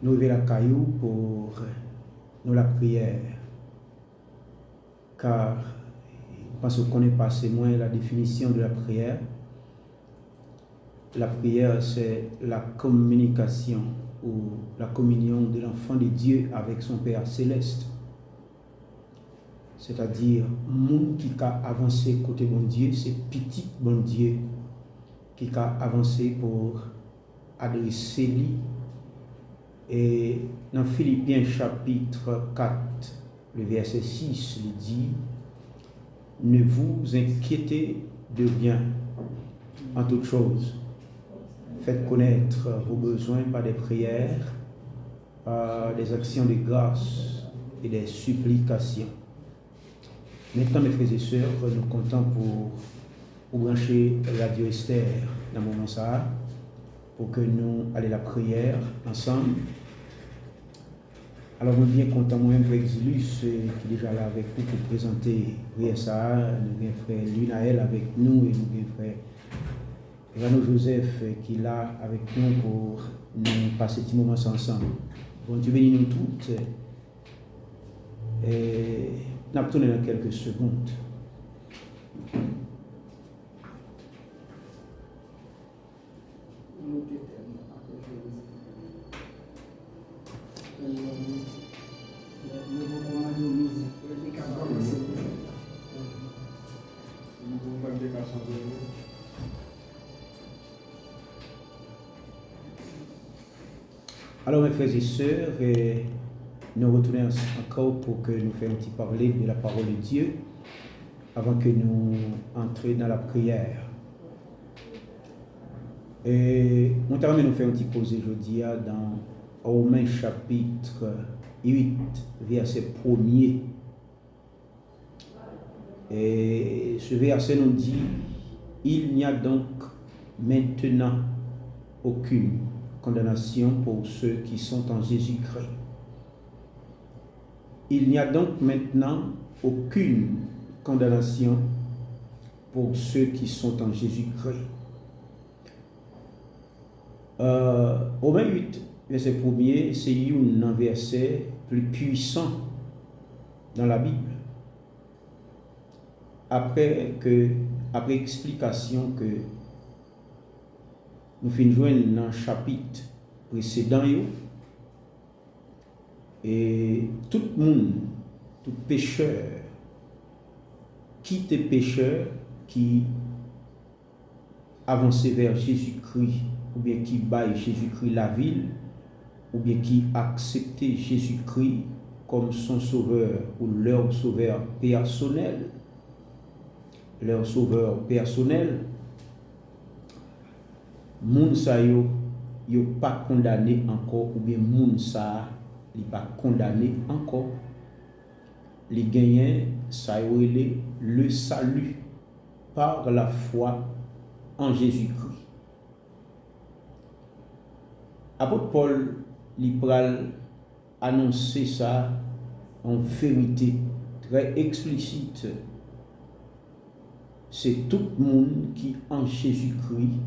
nous lever la caillou pour nous la prière. Car parce qu'on connaît pas assez moins la définition de la prière. La prière, c'est la communication ou la communion de l'enfant de Dieu avec son Père céleste. C'est-à-dire, monde qui a avancé côté bon Dieu, c'est petit bon Dieu qui a avancé pour adresser lui. Et dans Philippiens chapitre 4, le verset 6, il dit: ne vous inquiétez de rien, en toute chose. Faites connaître vos besoins par des prières, par des actions de grâce et des supplications. Maintenant, mes frères et sœurs, nous comptons pour brancher Radio Esther dans le moment ça, pour que nous allions la prière ensemble. Alors, nous sommes bien contents, moi-même, frère Exilus, qui est déjà là avec nous pour présenter prière ça. Nous avons frère Lunaël avec nous et nous avons frère Jean Joseph qui est là avec nous pour nous passer ce moment ensemble. Bon Dieu bénit nous toutes. Et nous allons tourner dans quelques secondes. Alors mes frères et sœurs, nous retournons encore pour que nous fassions un petit parler de la parole de Dieu avant que nous entrions dans la prière. Et nous allons nous faire un petit cause aujourd'hui dans Romains chapitre 8, verset 1er. Et ce verset nous dit: il n'y a donc maintenant aucune condamnation pour ceux qui sont en Jésus-Christ. Il n'y a donc maintenant aucune condamnation pour ceux qui sont en Jésus-Christ. Romains 8, verset 1er, c'est un verset plus puissant dans la Bible. Après explication que nous finissons dans le chapitre précédent, et tout le monde, tout pécheur, qui était pécheur, qui avançait vers Jésus-Christ, ou bien qui baille Jésus-Christ la ville, ou bien qui acceptait Jésus-Christ comme son sauveur ou leur sauveur personnel, moun sa yo pas condamné encore, ou bien moun sa li pas condamné encore. Les gagnants ça yo le salut par la foi en Jésus-Christ. Apôtre Paul li pral annoncer ça en vérité très explicite. C'est tout le monde qui en Jésus-Christ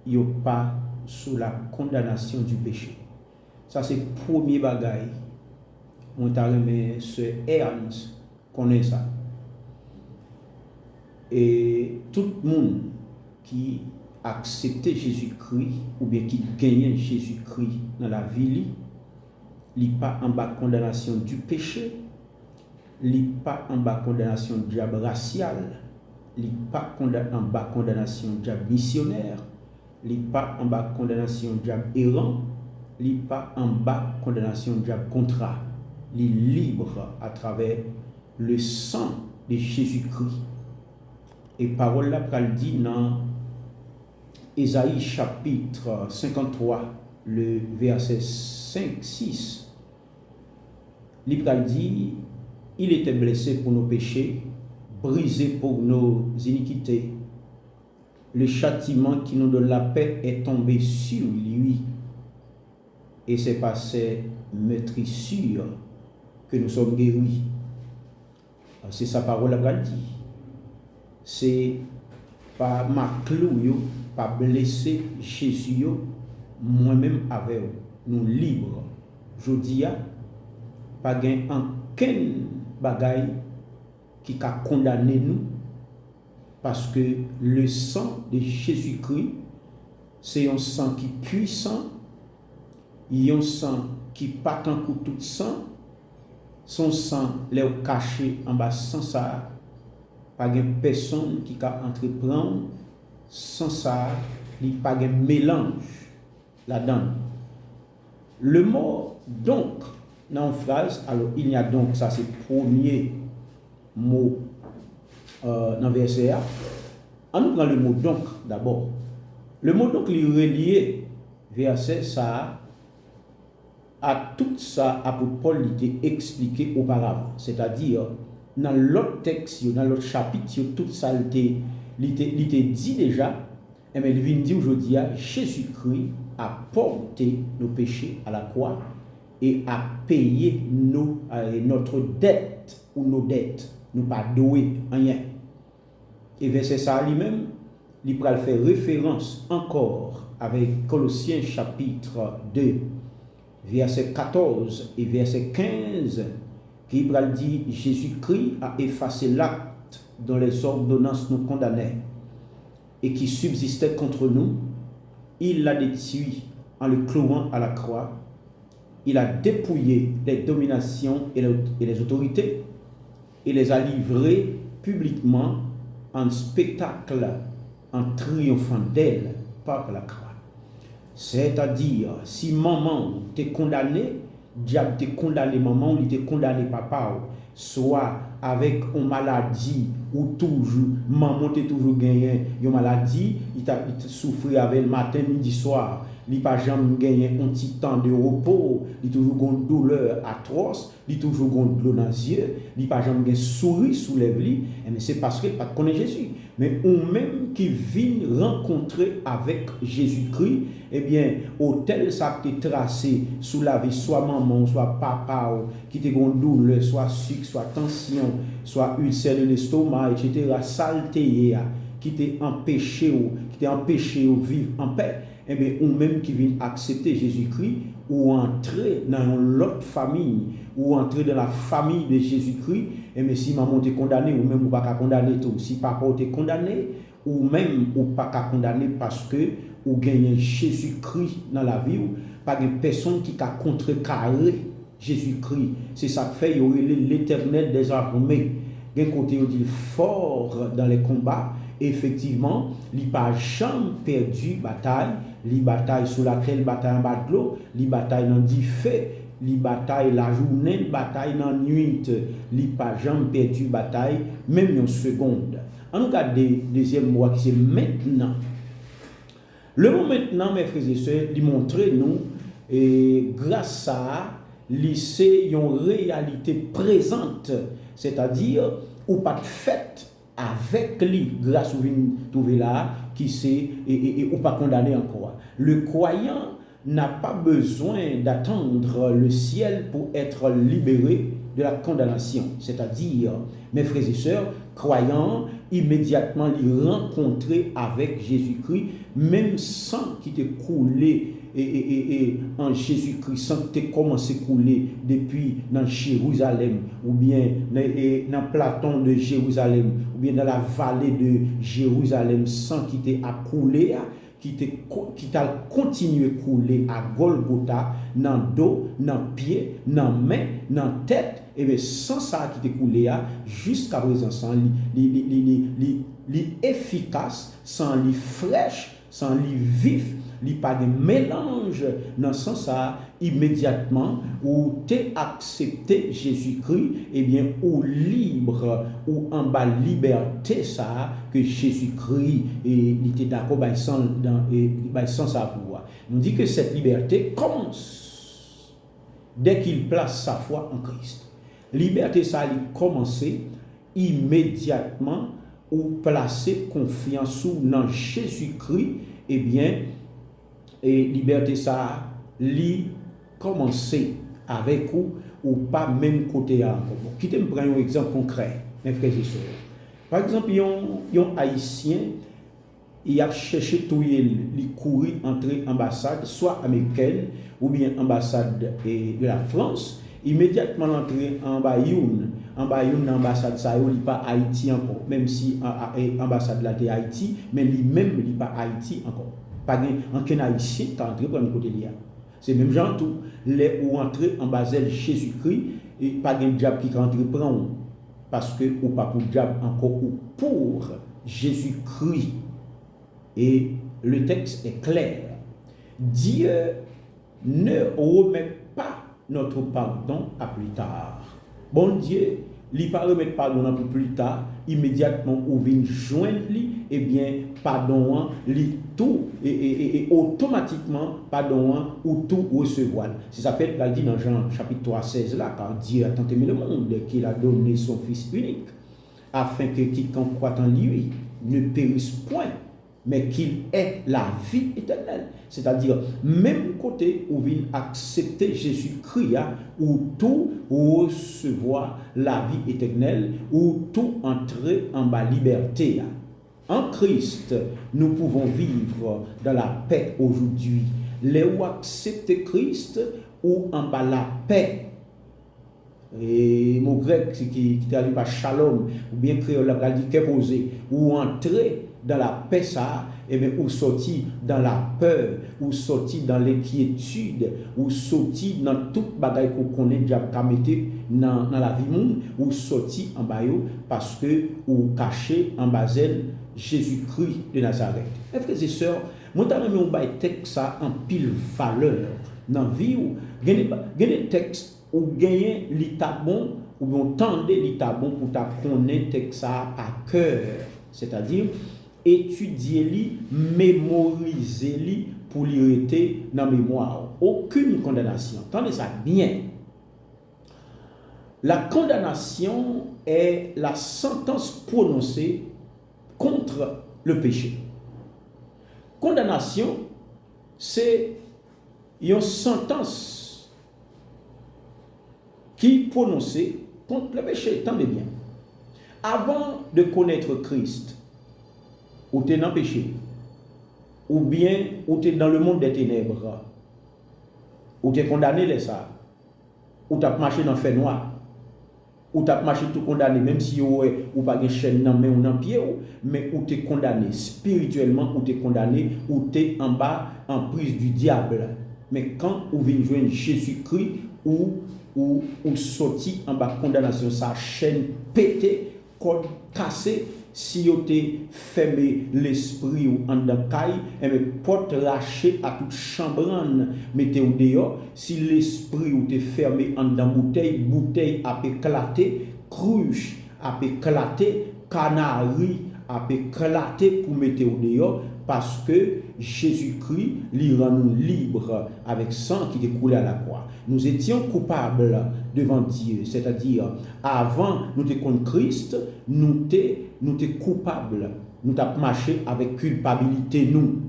yo pas sous la condamnation du péché. Ça c'est le premier bagaille. On t'a remis ce Ernst connaît ça. Et tout le monde qui acceptait Jésus-Christ ou bien qui gagnait Jésus-Christ dans la vie, il n'est pas en bas condamnation du péché, il n'est pas en bas condamnation du diable racial, il n'est pas en bas condamnation du diable missionnaire, il n'est pas en bas condamnation du diable errant, il n'est pas en bas condamnation du diable contrat. Il est libre à travers le sang de Jésus-Christ. Et parole là pral dit dans Ésaïe chapitre 53, le verset 5-6. Il pral dit: il était blessé pour nos péchés, brisé pour nos iniquités. Le châtiment qui nous donne la paix est tombé sur lui. Et c'est par ses meurtrissures que nous sommes guéris. C'est sa parole à dit. C'est pas ma clou, pas blessé Jésus, moi-même avec nous libres jodi a pas gen aucun bagay qui a condamné nous parce que le sang de Jésus-Christ c'est un sang qui est puissant, un sang qui pas tant que tout sang, son sang les caché en bas sans ça, pas de personne qui a entreprendre sans ça, il pas de mélange là-dedans. Le mot donc dans une phrase, alors il y a donc, ça c'est le premier mot dans le verset A. On nous prend le mot donc d'abord. Le mot donc est relié verset ça à tout ça apôtre Paul était expliqué auparavant. C'est-à-dire dans l'autre texte, dans l'autre chapitre, tout ça il était dit déjà, mais il vient dire aujourd'hui Jésus-Christ a porté nos péchés à la croix et a payé notre dette ou nos dettes. Nous pas doué rien. Et verset ça lui-même, il va faire référence encore avec Colossiens chapitre 2, verset 14 et verset 15, qui va dire Jésus-Christ a effacé l'acte dont les ordonnances nous condamnaient et qui subsistait contre nous. Il l'a détruit en le clouant à la croix. Il a dépouillé les dominations et les autorités et les a livrées publiquement en spectacle, en triomphant d'elle par la croix. C'est-à-dire, si maman t'est condamné, diable t'est condamné maman, il t'est condamné papa, soit avec une maladie ou toujours, maman t'est toujours gagné une maladie, il t'a souffert avec le matin, midi, soir. Il n'a pas jamais gagné un petit temps de repos, il a toujours une douleur atroce, il a toujours une douleur dans les yeux, il n'a pas jamais gagné souris sous les lits, mais c'est parce qu'il n'a pas connu Jésus. Mais ou même qui vient rencontrer avec Jésus-Christ, eh bien, au tel ça qui est tracé sous la vie, soit maman, soit papa, qui te une douleur, soit sucre, soit tension, soit ulcère de l'estomac, etc., saleté, qui t'a empêché de vivre en paix. Eh bien, ou même qui vient accepter Jésus-Christ, ou entrer dans l'autre famille, ou entrer dans la famille de Jésus-Christ, et bien si maman t'est condamné, ou même ou pas condamné tout, si papa t'est condamné, ou même ou pas condamné parce que ou gagne Jésus-Christ dans la vie, ou pas de personne qui a contrecarré Jésus-Christ. C'est ça que fait, il y aurait l'Éternel des armées. D'un côté, il dit fort dans les combats. Effectivement, il n'a pas jamais perdu bataille. Il bataille sur laquelle bataille en bas de l'eau, il bataille dans 10 faits, il bataille la journée, il bataille dans la nuit. Il n'a pas jamais perdu bataille, même une seconde. On regarde le deuxième mot qui c'est maintenant. Le mot maintenant, mes frères et sœurs, il montre nous, et grâce à ça, c'est une réalité présente, c'est-à-dire, ou pas de fait avec lui, grâce au vin trouvé là, qui c'est, et ou pas condamné encore. Le croyant n'a pas besoin d'attendre le ciel pour être libéré de la condamnation. C'est-à-dire, mes frères et sœurs, croyants, immédiatement les rencontrer avec Jésus-Christ, même sans qu'il t'ait coulé en Jésus-Christ, sans que tu aies commencé à couler depuis dans Jérusalem, ou bien dans Platon de Jérusalem, ou bien dans la vallée de Jérusalem, sans qu'il t'ait à couler, qui t'a continué à couler à Golgotha, dans le dos, dans le pied, dans la main, dans la tête, et bien sans ça qui t'est coulé jusqu'à présent, sans efficace, sans li fraîche, sans li vif, li pas de mélange dans ce sens ça immédiatement où tu accepté Jésus-Christ et bien ou libre ou en bas liberté ça que Jésus-Christ il était d'accord sans ça pouvoir. On dit que cette liberté commence dès qu'il place sa foi en Christ. Liberté ça il commencer immédiatement ou placer confiance dans Jésus-Christ et bien et liberté ça li commencer avec ou pas même côté encore. Qui te prend un exemple concret mes frères et sœurs. Par exemple un haïtien il a cherché tout il courir entrer ambassade soit américaine ou bien ambassade de la France, immédiatement l'entrée en Bayoun dans l'ambassade ça il pas Haïti encore, même si ambassade là était Haïti, mais lui-même il pas Haïti encore. Pas aucun haïtien qui entré pour un côté là. C'est même gens tout les ou entrer en basel Jésus-Christ et pas de diable qui rentre prendre parce que ou pas pour diable encore ou pour Jésus-Christ. Et le texte est clair. Dieu ne remet pas notre pardon à plus tard. Bon Dieu, il ne pas remettre pardon pour plus tard, immédiatement ou vient joindre lui, eh bien, pardon, lui tout, et automatiquement, pardon, ou tout recevoir. C'est ça fait, il dit dans Jean chapitre 3, 16 là, car Dieu a tant aimé le monde qu'il a donné son Fils unique, afin que quiconque croit en lui ne périsse point, mais qu'il ait la vie éternelle. C'est-à-dire, même côté où vient accepter Jésus-Christ, ou tout recevoir la vie éternelle, ou tout entrer en ma liberté. En Christ, nous pouvons vivre dans la paix aujourd'hui. Les où accepter Christ, ou en bas la paix. Et mon grec qui traduit par shalom, ou bien créole, la dit qu'est posé, ou entrer dans la paix ça, et bien ou sortir dans la peur, ou sortir dans l'inquiétude, ou sortir dans toute bagaille qu'on connaît déjà qu'à mettre dans la vie monde, ou sortir en bayo parce que ou caché en basel Jésus-Christ de Nazareth. Mes frères et sœurs, moi t'as même un texte ça en pile valeur dans vie ou des textes ou gagner l'état bon ou bien tendre l'état bon pour ta connaître texte ça par cœur, c'est-à-dire étudier-li, mémoriser-li pour lui rester dans la mémoire. Aucune condamnation. Attendez ça bien. La condamnation est la sentence prononcée contre le péché. Condamnation, c'est une sentence qui est prononcée contre le péché. Attendez bien. Avant de connaître Christ, ou tu es dans le péché, ou bien ou tu es dans le monde des ténèbres, ou tu es condamné les ça, ou tu as marché dans le fait noir, ou tu as marché tout condamné, même si ou pas de chaîne dans main ou dans pied, mais ou tu es condamné spirituellement, ou tu es condamné, ou tu es en bas en prise du diable. Mais quand vous venez joindre Jésus-Christ, ou sorti en bas condamnation, sa chaîne pétée, code cassé, si vous avez fermé l'esprit ou en caille, et me porte lâché à toute chambranne, mettez-vous dehors. Si l'esprit ou est fermé en bouteille a éclaté, cruche a éclaté, canari a éclaté pour mettre-vous dehors, parce que Jésus-Christ lui rend nous libres avec sang qui découlait à la croix. Nous étions coupables devant Dieu, c'est-à-dire avant nous étions contre Christ, nous étions coupables, nous avons marché avec culpabilité nous.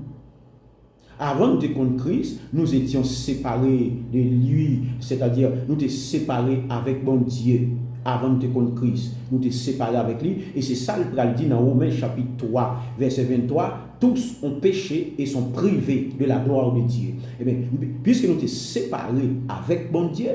Avant nous étions contre Christ, nous étions séparés de lui, c'est-à-dire nous étions séparés avec bon Dieu. Avant de contre Christ, nous étions séparés avec lui. Et c'est ça le pral dit dans Romains chapitre 3, verset 23. Tous ont péché et sont privés de la gloire de Dieu. Eh bien, puisque nous étions séparés avec bon Dieu,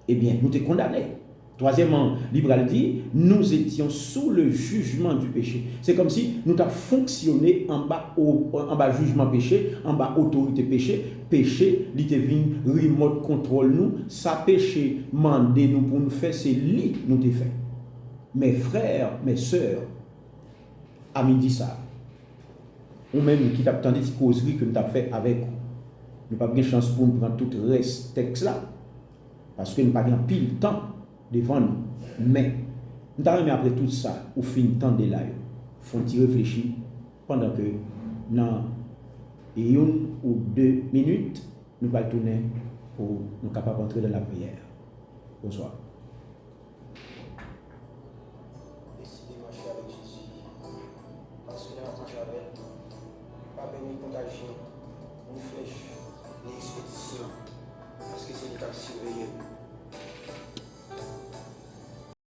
eh bien, nous étions condamnés. Troisièmement, Libral dit, nous étions sous le jugement du péché. C'est comme si nous avons fonctionné en bas jugement péché, en bas autorité péché. Péché, il était venu remote contrôle nous. Ça péché, mandé nous pour nous faire, c'est lui nous t'ai fait. Mes frères, mes sœurs, amis dit ça. Ou même qui t'a attendu cette causerie que nous avons fait avec vous. Nous n'avons pas de chance pour nous prendre tout le reste texte là. Parce que nous n'avons pas pile de temps devant nous. Mais, nous avons après tout ça, au fin de temps de là, il faut réfléchir pendant que dans une ou 2 minutes, nous allons tourner pour nous capables d'entrer dans la prière. Bonsoir. Décidez de marcher avec Jésus. Parce que dans la avec pas béni contagion, ni flèche, ni expédition. Parce que c'est le cas surveillé.